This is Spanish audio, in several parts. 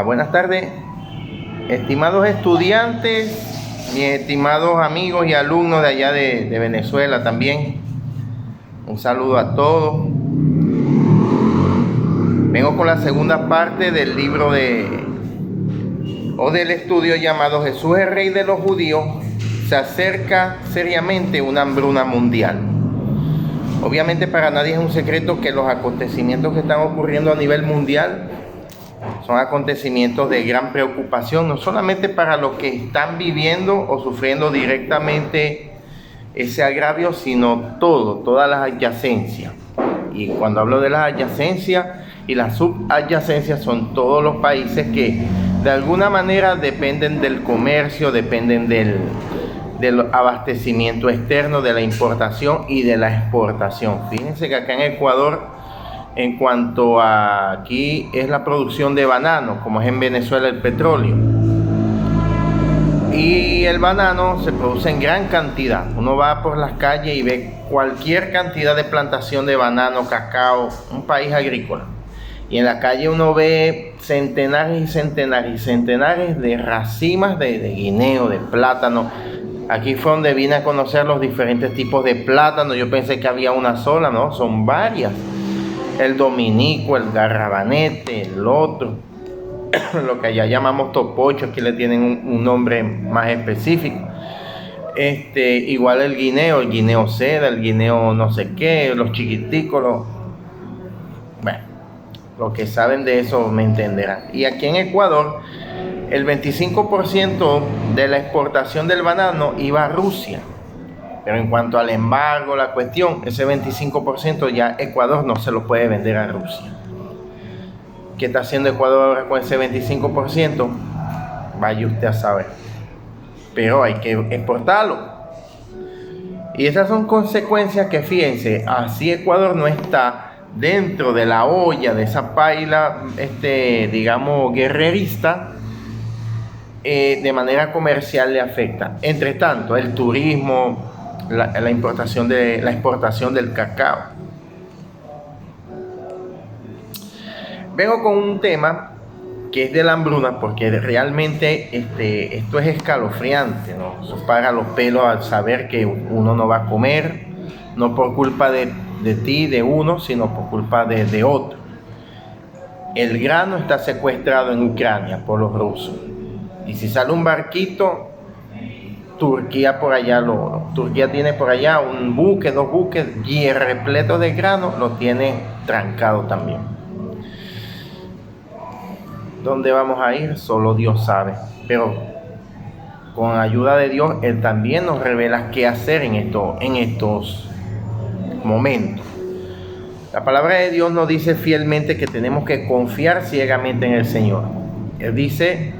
Buenas tardes, estimados estudiantes, mis estimados amigos y alumnos de allá de Venezuela también. Un saludo a todos. Vengo con la segunda parte del libro del estudio llamado Jesús es Rey de los Judíos. Se acerca seriamente una hambruna mundial. Obviamente para nadie es un secreto que los acontecimientos que están ocurriendo a nivel mundial son acontecimientos de gran preocupación, no solamente para los que están viviendo o sufriendo directamente ese agravio, sino todas las adyacencias. Y cuando hablo de las adyacencias y las subadyacencias, son todos los países que de alguna manera dependen del comercio, dependen del abastecimiento externo, de la importación y de la exportación. Fíjense que acá en Ecuador, en cuanto a aquí es la producción de banano, como es en Venezuela el petróleo. Y el banano se produce en gran cantidad. Uno va por las calles y ve cualquier cantidad de plantación de banano, cacao, un país agrícola. Y en la calle uno ve centenares y centenares y centenares de racimas de guineo, de plátano. Aquí fue donde vine a conocer los diferentes tipos de plátano. Yo pensé que había una sola, ¿no? Son varias. El dominico, el garrabanete, el otro, lo que allá llamamos topocho, aquí le tienen un nombre más específico. Igual el guineo seda, el guineo no sé qué, los chiquiticos, bueno, los que saben de eso me entenderán. Y aquí en Ecuador, el 25% de la exportación del banano iba a Rusia. Pero en cuanto al embargo, la cuestión, ese 25% ya Ecuador no se lo puede vender a Rusia. ¿Qué está haciendo Ecuador ahora con ese 25%? Vaya usted a saber. Pero hay que exportarlo. Y esas son consecuencias que, fíjense, así Ecuador no está dentro de la olla de esa paila, digamos, guerrerista, de manera comercial le afecta. Entre tanto, el turismo, la exportación del cacao. Vengo con un tema que es de la hambruna, porque realmente esto es escalofriante, ¿no? Eso para los pelos al saber que uno no va a comer, no por culpa de ti, de uno, sino por culpa de otro. El grano está secuestrado en Ucrania por los rusos. Y si sale un barquito, Turquía por allá Turquía tiene por allá un buque, 2 buques y repletos de grano, lo tiene trancado también. ¿Dónde vamos a ir? Solo Dios sabe. Pero con ayuda de Dios, Él también nos revela qué hacer en estos momentos. La palabra de Dios nos dice fielmente que tenemos que confiar ciegamente en el Señor. Él dice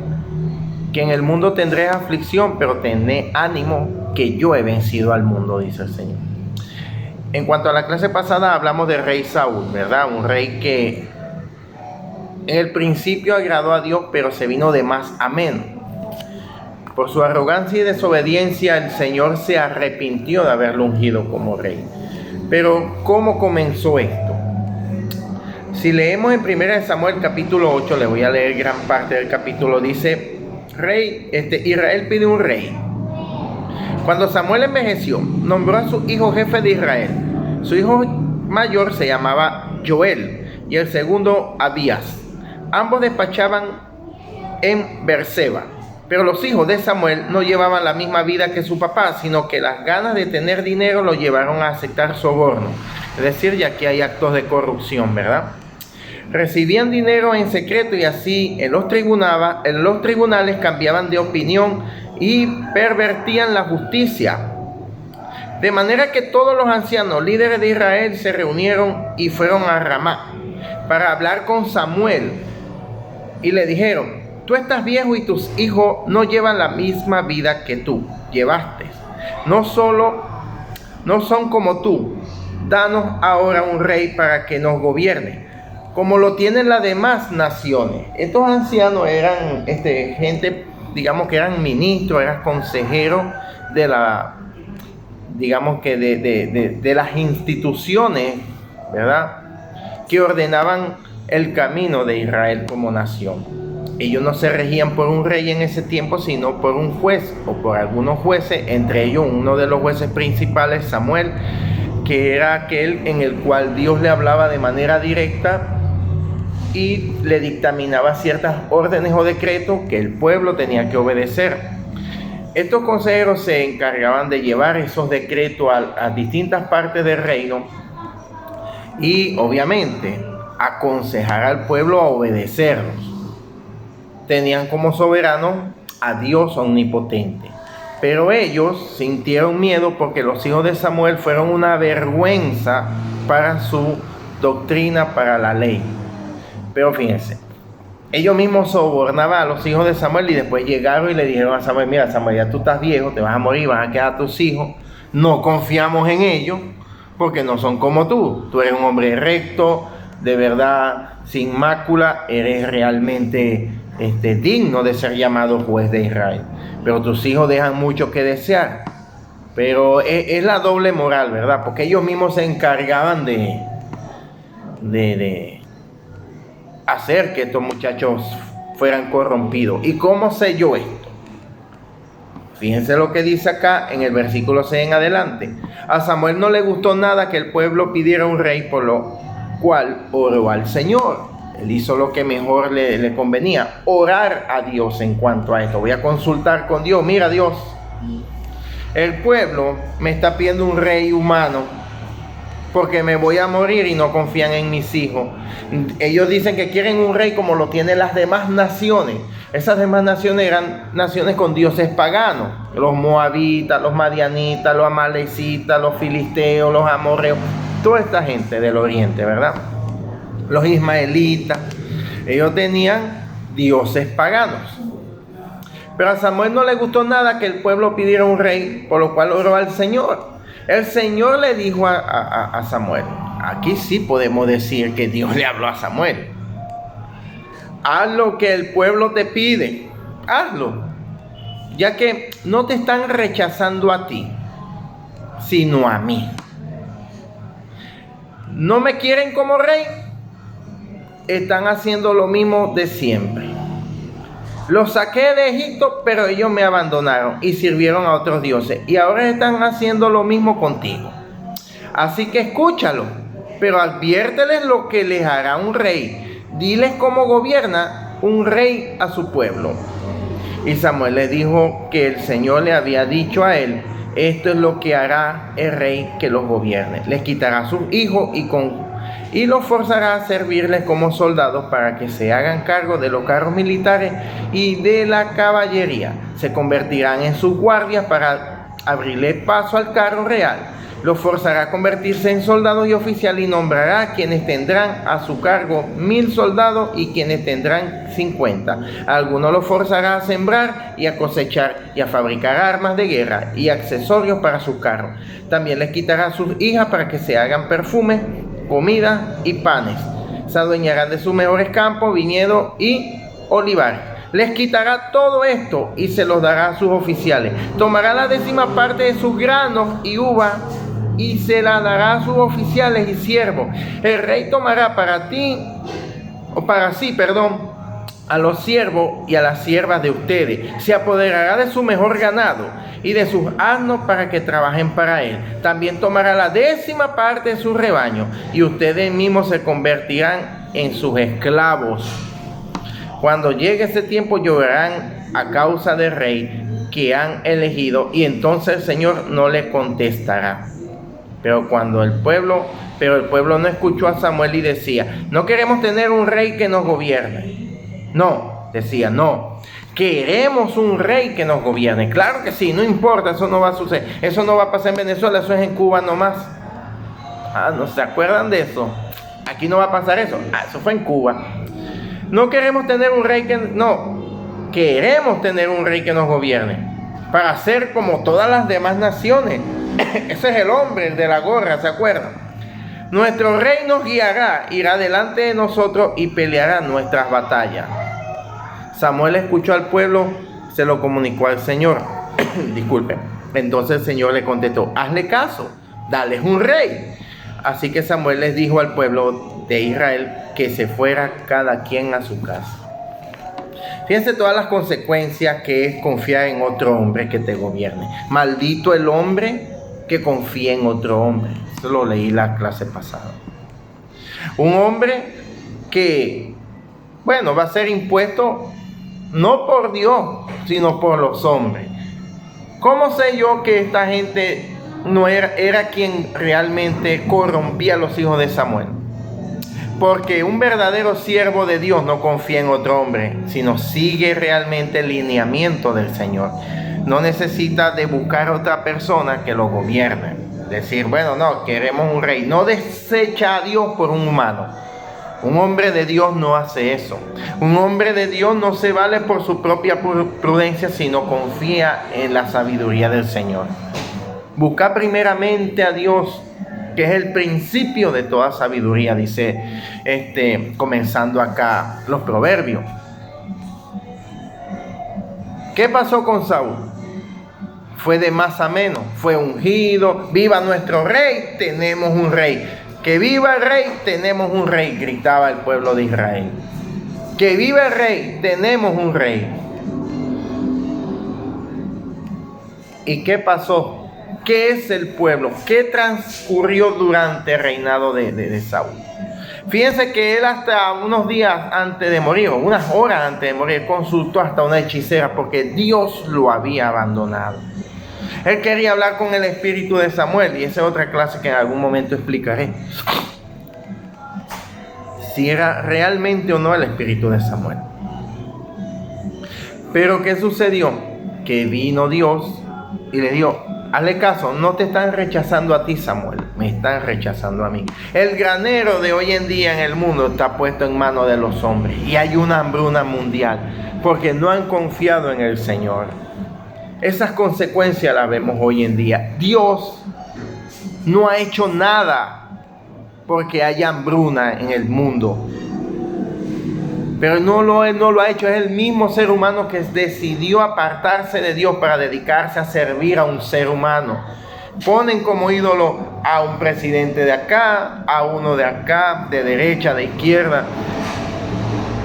que en el mundo tendréis aflicción, pero tened ánimo, que yo he vencido al mundo, dice el Señor. En cuanto a la clase pasada, hablamos del rey Saúl, ¿verdad? Un rey que en el principio agradó a Dios, pero se vino de más a menos. Por su arrogancia y desobediencia, el Señor se arrepintió de haberlo ungido como rey. Pero, ¿cómo comenzó esto? Si leemos en 1 Samuel capítulo 8, le voy a leer gran parte del capítulo, dice: Israel pide un rey. Cuando Samuel envejeció, nombró a su hijo jefe de Israel. Su hijo mayor se llamaba Joel y el segundo Abías. Ambos despachaban en Beerseba. Pero los hijos de Samuel no llevaban la misma vida que su papá, sino que las ganas de tener dinero lo llevaron a aceptar soborno. Es decir, ya que hay actos de corrupción, ¿verdad? Recibían dinero en secreto y así en los tribunales cambiaban de opinión y pervertían la justicia. De manera que todos los ancianos líderes de Israel se reunieron y fueron a Ramá para hablar con Samuel. Y le dijeron: tú estás viejo y tus hijos no llevan la misma vida que tú llevaste. No son como tú. Danos ahora un rey para que nos gobierne, como lo tienen las demás naciones. Estos ancianos eran gente, digamos que eran ministros, eran consejeros de las instituciones, ¿verdad?, que ordenaban el camino de Israel como nación. ellos no se regían por un rey en ese tiempo, sino por un juez o por algunos jueces, entre ellos uno de los jueces principales, Samuel, que era aquel en el cual Dios le hablaba de manera directa y le dictaminaba ciertas órdenes o decretos que el pueblo tenía que obedecer. Estos consejeros se encargaban de llevar esos decretos a distintas partes del reino y obviamente aconsejar al pueblo a obedecerlos. Tenían como soberano a Dios omnipotente. Pero ellos sintieron miedo porque los hijos de Samuel fueron una vergüenza para su doctrina, para la ley. Pero fíjense, ellos mismos sobornaban a los hijos de Samuel y después llegaron y le dijeron a Samuel: mira, Samuel, ya tú estás viejo, te vas a morir, van a quedar tus hijos, no confiamos en ellos porque no son como tú eres un hombre recto, de verdad, sin mácula, eres realmente digno de ser llamado juez de Israel, pero tus hijos dejan mucho que desear. Pero es la doble moral, ¿verdad? Porque ellos mismos se encargaban de hacer que estos muchachos fueran corrompidos. ¿Y cómo sé yo esto? Fíjense lo que dice acá en el versículo 6 en adelante. A Samuel no le gustó nada que el pueblo pidiera un rey, por lo cual oró al Señor. Él hizo lo que mejor le convenía, orar a Dios en cuanto a esto. Voy a consultar con Dios. Mira, Dios, el pueblo me está pidiendo un rey humano porque me voy a morir y no confían en mis hijos. Ellos dicen que quieren un rey como lo tienen las demás naciones. Esas demás naciones eran naciones con dioses paganos: los moabitas, los madianitas, los amalecitas, los filisteos, los amorreos, toda esta gente del oriente, ¿verdad? Los ismaelitas, ellos tenían dioses paganos. Pero a Samuel no le gustó nada que el pueblo pidiera un rey, por lo cual oró al Señor. El Señor le dijo a Samuel, aquí sí podemos decir que Dios le habló a Samuel: haz lo que el pueblo te pide, hazlo, ya que no te están rechazando a ti, sino a mí. No me quieren como rey, están haciendo lo mismo de siempre. Los saqué de Egipto, pero ellos me abandonaron y sirvieron a otros dioses, y ahora están haciendo lo mismo contigo. Así que escúchalo, pero adviérteles lo que les hará un rey. Diles cómo gobierna un rey a su pueblo. Y Samuel les dijo que el Señor le había dicho a él: esto es lo que hará el rey que los gobierne. Les quitará a sus hijos y los forzará a servirles como soldados para que se hagan cargo de los carros militares y de la caballería. Se convertirán en sus guardias para abrirle paso al carro real. Los forzará a convertirse en soldados y oficiales y nombrará a quienes tendrán a su cargo 1000 soldados y quienes tendrán 50. Algunos los forzará a sembrar y a cosechar y a fabricar armas de guerra y accesorios para sus carros. También les quitará a sus hijas para que se hagan perfumes, comida y panes. Se adueñarán de sus mejores campos, viñedos y olivares. Les quitará todo esto y se los dará a sus oficiales. Tomará la 10ª parte de sus granos y uvas y se la dará a sus oficiales y siervos. El rey tomará para sí, a los siervos y a las siervas de ustedes. Se apoderará de su mejor ganado y de sus asnos para que trabajen para él. También tomará la 10ª parte de su rebaño y ustedes mismos se convertirán en sus esclavos. Cuando llegue ese tiempo llorarán a causa del rey que han elegido, y entonces el Señor no les contestará. Pero el pueblo no escuchó a Samuel y decía: no queremos tener un rey que nos gobierne. No, decía, no, queremos un rey que nos gobierne. Claro que sí, no importa, eso no va a suceder. Eso no va a pasar en Venezuela, eso es en Cuba nomás. ¿No se acuerdan de eso? Aquí no va a pasar eso. Eso fue en Cuba. No queremos tener un rey queremos tener un rey que nos gobierne, para ser como todas las demás naciones. Ese es el hombre, el de la gorra, ¿se acuerdan? Nuestro rey nos guiará, irá delante de nosotros y peleará nuestras batallas. Samuel escuchó al pueblo, se lo comunicó al Señor. Disculpen. Entonces el Señor le contestó: hazle caso, dales un rey. Así que Samuel les dijo al pueblo de Israel que se fuera cada quien a su casa. Fíjense todas las consecuencias que es confiar en otro hombre que te gobierne. Maldito el hombre que confía en otro hombre. Eso lo leí la clase pasada. Un hombre que, va a ser impuesto no por Dios, sino por los hombres. ¿Cómo sé yo que esta gente no era quien realmente corrompía a los hijos de Samuel? Porque un verdadero siervo de Dios no confía en otro hombre, sino sigue realmente el lineamiento del Señor. No necesita de buscar otra persona que lo gobierne. Decir, no, queremos un rey. No desecha a Dios por un humano. Un hombre de Dios no hace eso. Un hombre de Dios no se vale por su propia prudencia, sino confía en la sabiduría del Señor. Busca primeramente a Dios, que es el principio de toda sabiduría, dice comenzando acá los proverbios. ¿Qué pasó con Saúl? Fue de más a menos, fue ungido. Viva nuestro rey, tenemos un rey. Que viva el rey, tenemos un rey, gritaba el pueblo de Israel. Que viva el rey, tenemos un rey. ¿Y qué pasó? ¿Qué es el pueblo? ¿Qué transcurrió durante el reinado de Saúl? Fíjense que él hasta unos días antes de morir, o unas horas antes de morir, consultó hasta una hechicera porque Dios lo había abandonado. Él quería hablar con el espíritu de Samuel, y esa es otra clase que en algún momento explicaré. Si era realmente o no el espíritu de Samuel. Pero ¿qué sucedió? Que vino Dios y le dijo: hazle caso, no te están rechazando a ti, Samuel, me están rechazando a mí. El granero de hoy en día en el mundo está puesto en manos de los hombres, y hay una hambruna mundial porque no han confiado en el Señor. Esas consecuencias las vemos hoy en día. Dios no ha hecho nada porque haya hambruna en el mundo. Pero no lo ha hecho, es el mismo ser humano que decidió apartarse de Dios para dedicarse a servir a un ser humano. Ponen como ídolo a un presidente de acá, a uno de acá, de derecha, de izquierda.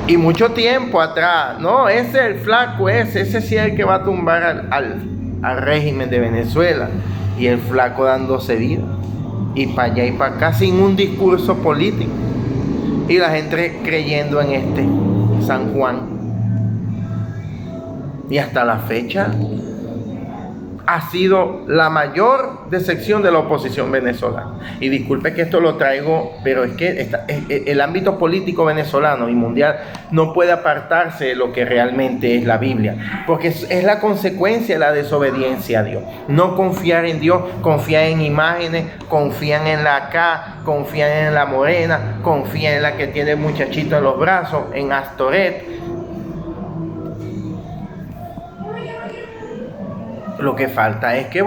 Y mucho tiempo atrás, no, ese es el flaco, ese sí es el que va a tumbar al régimen de Venezuela. Y el flaco dándose vida, y para allá y para acá, sin un discurso político. Y la gente creyendo en San Juan. Y hasta la fecha ha sido la mayor decepción de la oposición venezolana. Y disculpe que esto lo traigo, pero es que el ámbito político venezolano y mundial no puede apartarse de lo que realmente es la Biblia, porque es la consecuencia de la desobediencia a Dios. No confiar en Dios, confiar en imágenes, confían en la acá, confían en la morena, confían en la que tiene el muchachito en los brazos, en Astoret. Lo que falta es que,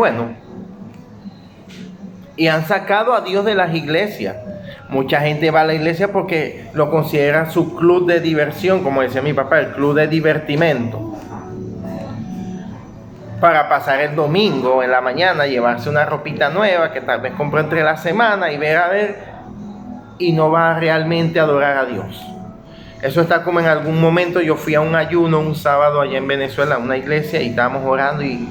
y han sacado a Dios de las iglesias. Mucha gente va a la iglesia porque lo considera su club de diversión, como decía mi papá, el club de divertimento. Para pasar el domingo en la mañana, llevarse una ropita nueva que tal vez compró entre la semana y y no va realmente a adorar a Dios. Eso está como en algún momento yo fui a un ayuno un sábado allá en Venezuela, a una iglesia, y estábamos orando y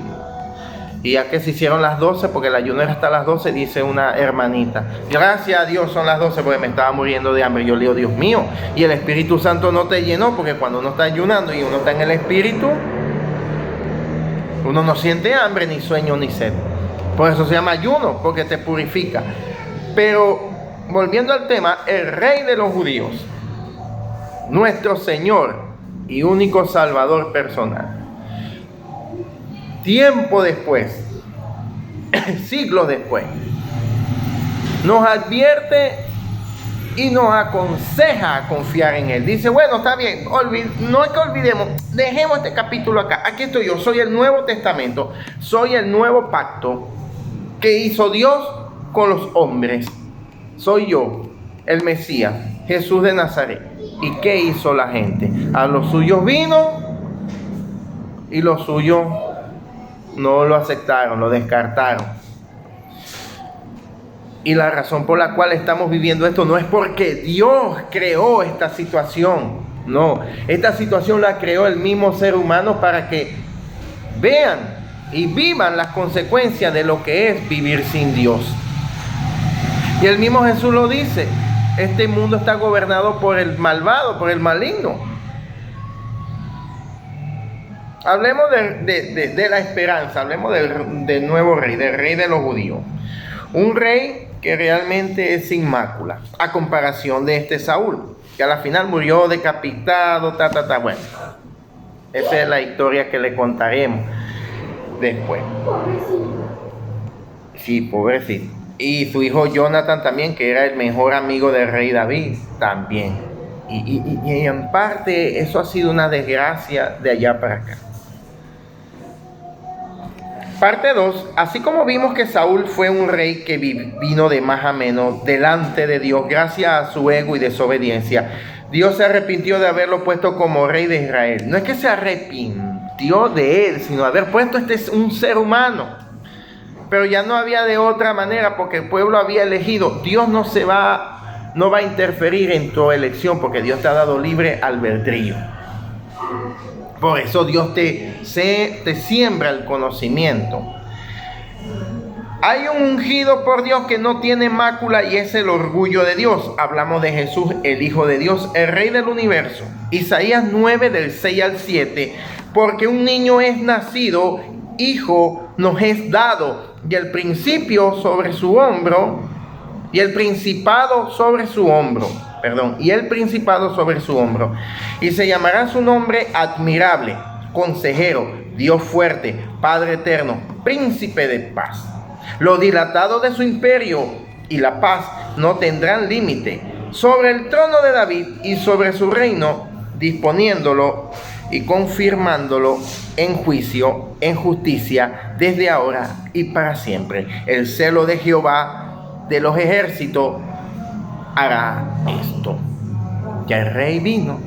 ya que se hicieron las 12, porque el ayuno era hasta las 12, dice una hermanita: gracias a Dios son las 12 porque me estaba muriendo de hambre. Yo le digo: Dios mío, y el Espíritu Santo no te llenó, porque cuando uno está ayunando y uno está en el Espíritu, uno no siente hambre, ni sueño, ni sed. Por eso se llama ayuno, porque te purifica. Pero volviendo al tema, el Rey de los judíos, nuestro Señor y único Salvador personal, tiempo después, siglos después, nos advierte y nos aconseja a confiar en Él. Dice: está bien, no es que olvidemos, dejemos este capítulo acá. Aquí estoy yo, soy el Nuevo Testamento, soy el nuevo pacto que hizo Dios con los hombres. Soy yo, el Mesías, Jesús de Nazaret. ¿Y qué hizo la gente? A los suyos vino y los suyos no lo aceptaron, lo descartaron. Y la razón por la cual estamos viviendo esto no es porque Dios creó esta situación. No, esta situación la creó el mismo ser humano para que vean y vivan las consecuencias de lo que es vivir sin Dios. Y el mismo Jesús lo dice, este mundo está gobernado por el malvado, por el maligno. Hablemos de la esperanza, hablemos del nuevo rey, del rey de los judíos. Un rey que realmente es sin mácula, a comparación de este Saúl, que a la final murió decapitado, bueno. Esa es la historia que le contaremos después. Sí, pobrecito. Y su hijo Jonathan también, que era el mejor amigo del rey David, también. Y en parte eso ha sido una desgracia de allá para acá. Parte 2. Así como vimos que Saúl fue un rey que vino de más a menos delante de Dios gracias a su ego y desobediencia, Dios se arrepintió de haberlo puesto como rey de Israel. No es que se arrepintió de él, sino de haber puesto un ser humano. Pero ya no había de otra manera porque el pueblo había elegido. Dios no va a interferir en tu elección porque Dios te ha dado libre albedrío. Por eso Dios te siembra el conocimiento. Hay un ungido por Dios que no tiene mácula y es el orgullo de Dios. Hablamos de Jesús, el Hijo de Dios, el Rey del universo. Isaías 9 del 6 al 7. Porque un niño es nacido, hijo nos es dado, y el principio sobre su hombro, y el principado sobre su hombro. Y se llamará su nombre admirable, consejero, Dios fuerte, Padre eterno, príncipe de paz. Lo dilatado de su imperio y la paz no tendrán límite sobre el trono de David y sobre su reino, disponiéndolo y confirmándolo en juicio, en justicia, desde ahora y para siempre. El celo de Jehová de los ejércitos hará esto. Ya el rey vino.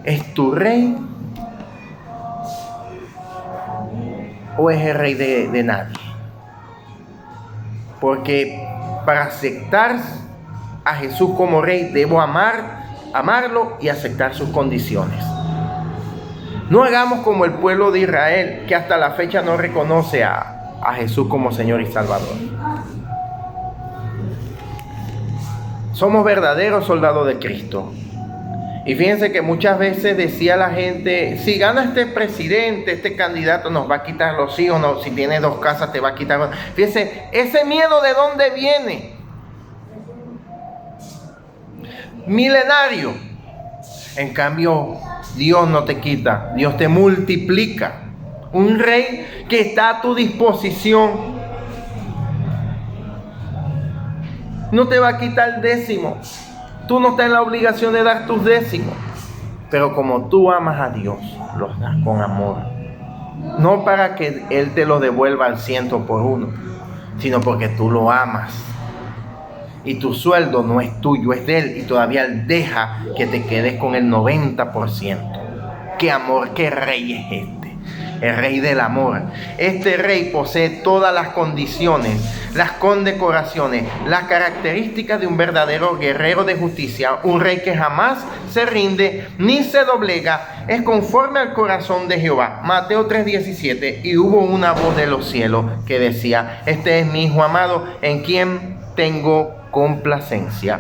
¿Es tu rey? ¿O es el rey de nadie? Porque para aceptar a Jesús como rey debo amarlo y aceptar sus condiciones. No hagamos como el pueblo de Israel, que hasta la fecha no reconoce a Jesús como Señor y Salvador. Somos verdaderos soldados de Cristo. Y fíjense que muchas veces decía la gente, si gana este presidente, este candidato nos va a quitar los hijos, no, si tiene 2 casas te va a quitar. Fíjense, ese miedo ¿de dónde viene? Milenario. En cambio, Dios no te quita, Dios te multiplica. Un rey que está a tu disposición. No te va a quitar décimo. Tú no estás en la obligación de dar tus décimos. Pero como tú amas a Dios, los das con amor. No para que Él te los devuelva al 100 por 1, sino porque tú lo amas. Y tu sueldo no es tuyo, es de Él. Y todavía Él deja que te quedes con el 90%. ¿Qué amor, qué rey es este? El rey del amor. Este rey posee todas las condiciones, las condecoraciones, las características de un verdadero guerrero de justicia. Un rey que jamás se rinde ni se doblega. Es conforme al corazón de Jehová. Mateo 3:17. Y hubo una voz de los cielos que decía: este es mi hijo amado, en quien tengo complacencia.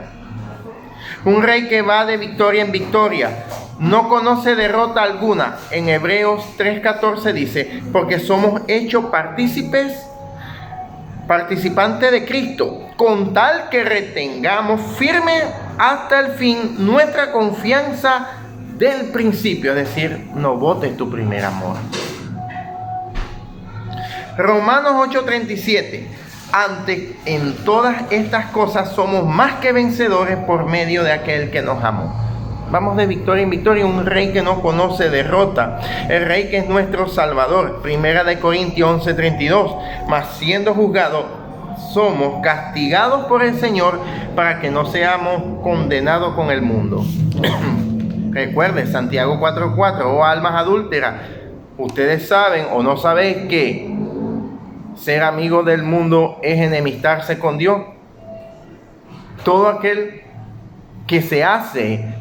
Un rey que va de victoria en victoria, no conoce derrota alguna. En Hebreos 3:14 dice: porque somos hechos participantes de Cristo, con tal que retengamos firme hasta el fin nuestra confianza del principio. Es decir, no botes tu primer amor. Romanos 8:37. Antes, en todas estas cosas somos más que vencedores por medio de aquel que nos amó. Vamos de victoria en victoria, un rey que no conoce derrota, el rey que es nuestro Salvador. Primera de Corintios 11:32. Mas siendo juzgados, somos castigados por el Señor para que no seamos condenados con el mundo. Recuerde Santiago 4:4. Oh almas adúlteras, ustedes saben o no saben que ser amigo del mundo es enemistarse con Dios. Todo aquel que se hace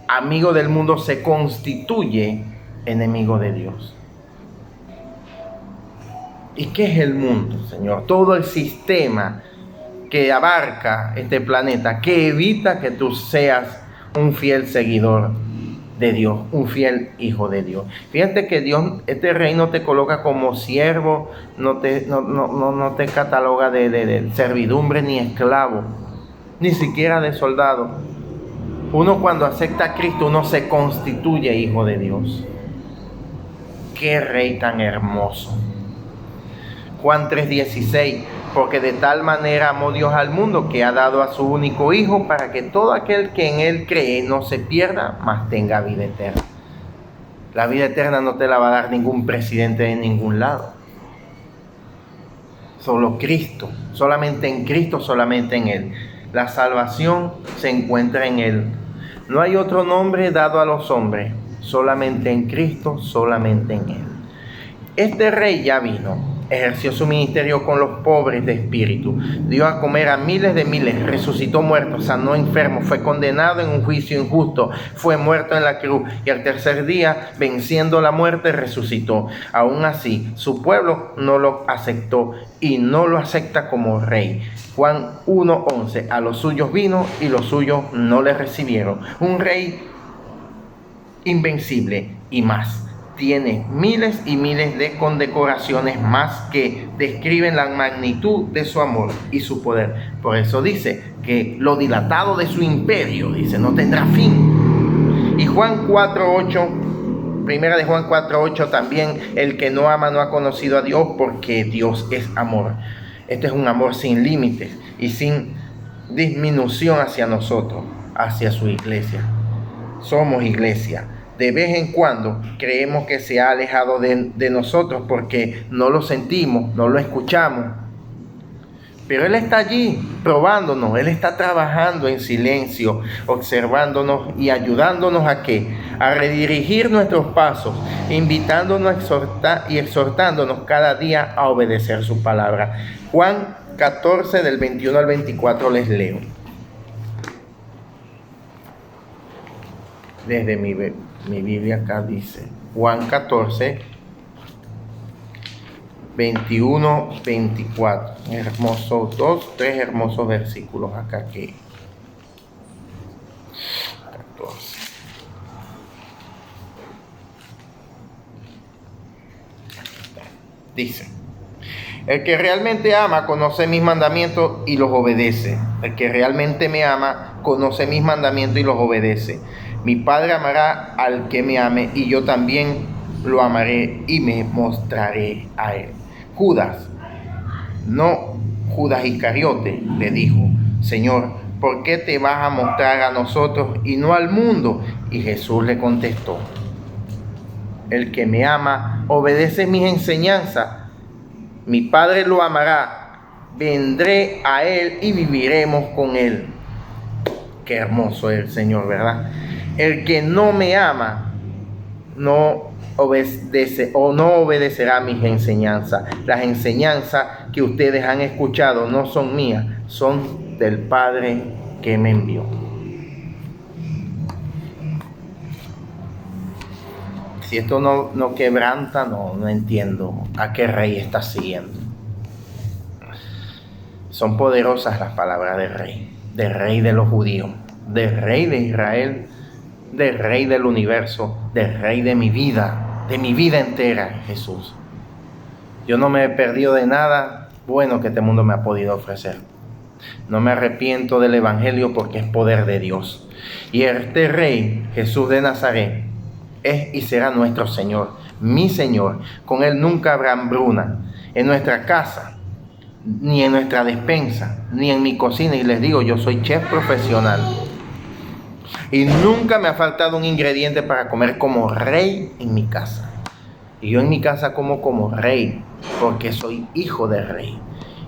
amigo del mundo se constituye enemigo de Dios. ¿Y qué es el mundo, Señor? Todo el sistema que abarca este planeta, que evita que tú seas un fiel seguidor de Dios, un fiel hijo de Dios. Fíjate que Dios, este rey no te coloca como siervo, no te cataloga de servidumbre ni esclavo, ni siquiera de soldado. Uno cuando acepta a Cristo, uno se constituye hijo de Dios. ¡Qué rey tan hermoso! Juan 3:16, porque de tal manera amó Dios al mundo que ha dado a su único Hijo para que todo aquel que en Él cree no se pierda, mas tenga vida eterna. La vida eterna no te la va a dar ningún presidente de ningún lado. Solo Cristo, solamente en Cristo, solamente en Él. La salvación se encuentra en Él. No hay otro nombre dado a los hombres, solamente en Cristo, solamente en Él. Este rey ya vino. Ejerció su ministerio con los pobres de espíritu, dio a comer a miles de miles, resucitó muertos, sanó enfermos, fue condenado en un juicio injusto, fue muerto en la cruz y al tercer día, venciendo la muerte, resucitó. Aún así, su pueblo no lo aceptó y no lo acepta como rey. Juan 1:11, a los suyos vino y los suyos no le recibieron. Un rey invencible y más. Tiene miles y miles de condecoraciones más que describen la magnitud de su amor y su poder. Por eso dice que lo dilatado de su imperio, dice, no tendrá fin. Y Juan 4:8, primera de Juan 4:8 también, el que no ama no ha conocido a Dios porque Dios es amor. Este es un amor sin límites y sin disminución hacia nosotros, hacia su iglesia. Somos iglesia. De vez en cuando creemos que se ha alejado de nosotros porque no lo sentimos, no lo escuchamos. Pero Él está allí probándonos, Él está trabajando en silencio, observándonos y ayudándonos a ¿qué? A redirigir nuestros pasos, invitándonos y exhortándonos cada día a obedecer su palabra. Juan 14 del 21 al 24 les leo. Desde mi Biblia acá dice, Juan 14, 21, 24. Tres hermosos versículos acá que 14. Dice, el que realmente ama conoce mis mandamientos y los obedece. El que realmente me ama conoce mis mandamientos y los obedece. Mi Padre amará al que me ame y yo también lo amaré y me mostraré a él. Judas Iscariote, le dijo, Señor, ¿por qué te vas a mostrar a nosotros y no al mundo? Y Jesús le contestó, el que me ama obedece mis enseñanzas. Mi Padre lo amará, vendré a él y viviremos con él. Qué hermoso es el Señor, ¿verdad? El que no me ama no obedece o no obedecerá mis enseñanzas. Las enseñanzas que ustedes han escuchado no son mías, son del Padre que me envió. Si esto no quebranta, no entiendo a qué rey está siguiendo. Son poderosas las palabras del rey de los judíos, del rey de Israel, del rey del universo, del rey de mi vida entera, Jesús. Yo no me he perdido de nada bueno que este mundo me ha podido ofrecer. No me arrepiento del evangelio porque es poder de Dios. Y este rey, Jesús de Nazaret, es y será nuestro Señor, mi Señor. Con Él nunca habrá hambruna en nuestra casa, ni en nuestra despensa, ni en mi cocina. Y les digo, yo soy chef profesional. Y nunca me ha faltado un ingrediente para comer como rey en mi casa. Y yo en mi casa como rey, porque soy hijo de rey.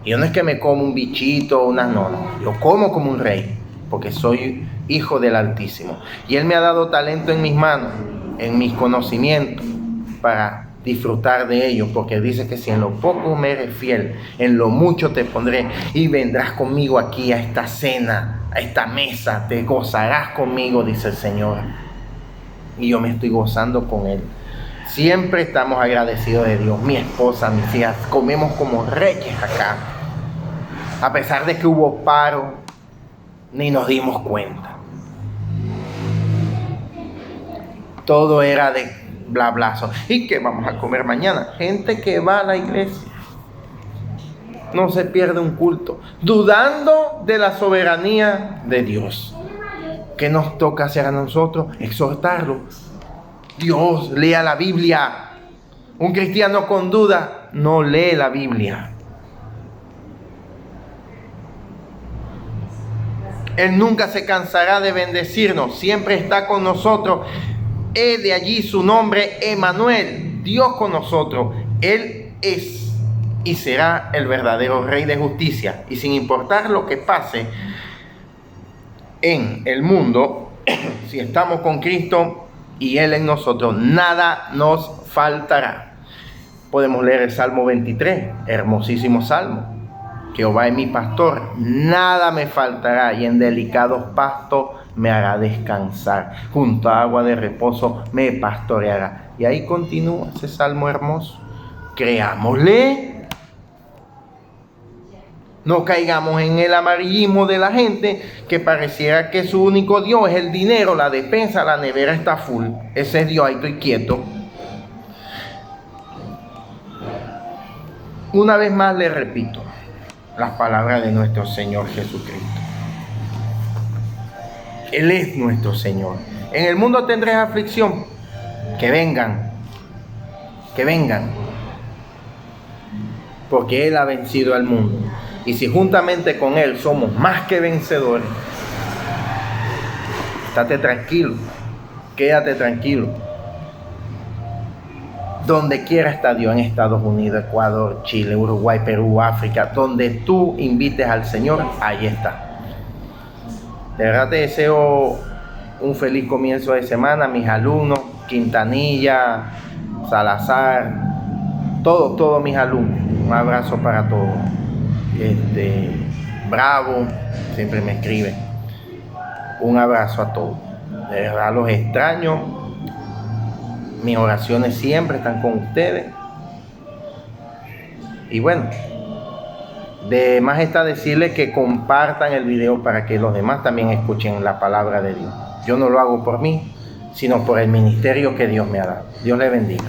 Y yo no es que me como un bichito o no. Yo como un rey, porque soy hijo del Altísimo. Y Él me ha dado talento en mis manos, en mis conocimientos, para disfrutar de ellos, porque dice que si en lo poco me eres fiel, en lo mucho te pondré y vendrás conmigo aquí a esta cena, a esta mesa, te gozarás conmigo, dice el Señor. y yo me estoy gozando con él. Siempre estamos agradecidos de Dios. Mi esposa, mis hijas, comemos como reyes acá. A pesar de que hubo paro, ni nos dimos cuenta. Todo era de blablazo. ¿Y qué vamos a comer mañana? Gente que va a la iglesia. No se pierde un culto, dudando de la soberanía de Dios. ¿Qué nos toca hacer a nosotros? Exhortarlo. Dios, lea la Biblia. Un cristiano con duda no lee la Biblia. Él nunca se cansará de bendecirnos, siempre está con nosotros. De allí su nombre, Emmanuel, Dios con nosotros. Él es y será el verdadero Rey de justicia. Y sin importar lo que pase en el mundo, si estamos con Cristo y Él en nosotros, nada nos faltará. Podemos leer el Salmo 23, hermosísimo salmo. Jehová es mi pastor, nada me faltará, y en delicados pastos me hará descansar. Junto a agua de reposo me pastoreará. Y ahí continúa ese salmo hermoso. Creámosle. No caigamos en el amarillismo de la gente que pareciera que su único Dios es el dinero, la despensa, la nevera está full. Ese es Dios, ahí estoy quieto. Una vez más le repito las palabras de nuestro Señor Jesucristo. Él es nuestro Señor. En el mundo tendréis aflicción. Que vengan. Porque Él ha vencido al mundo. Y si juntamente con Él somos más que vencedores, estate tranquilo, quédate tranquilo. Donde quiera está Dios, en Estados Unidos, Ecuador, Chile, Uruguay, Perú, África, donde tú invites al Señor, ahí está. De verdad te deseo un feliz comienzo de semana, mis alumnos, Quintanilla, Salazar, todos mis alumnos. Un abrazo para todos. Bravo, siempre me escribe. Un abrazo a todos. De verdad los extraño. Mis oraciones siempre están con ustedes. Y bueno, de más está decirles que compartan el video para que los demás también escuchen la palabra de Dios. Yo no lo hago por mí, sino por el ministerio que Dios me ha dado. Dios les bendiga.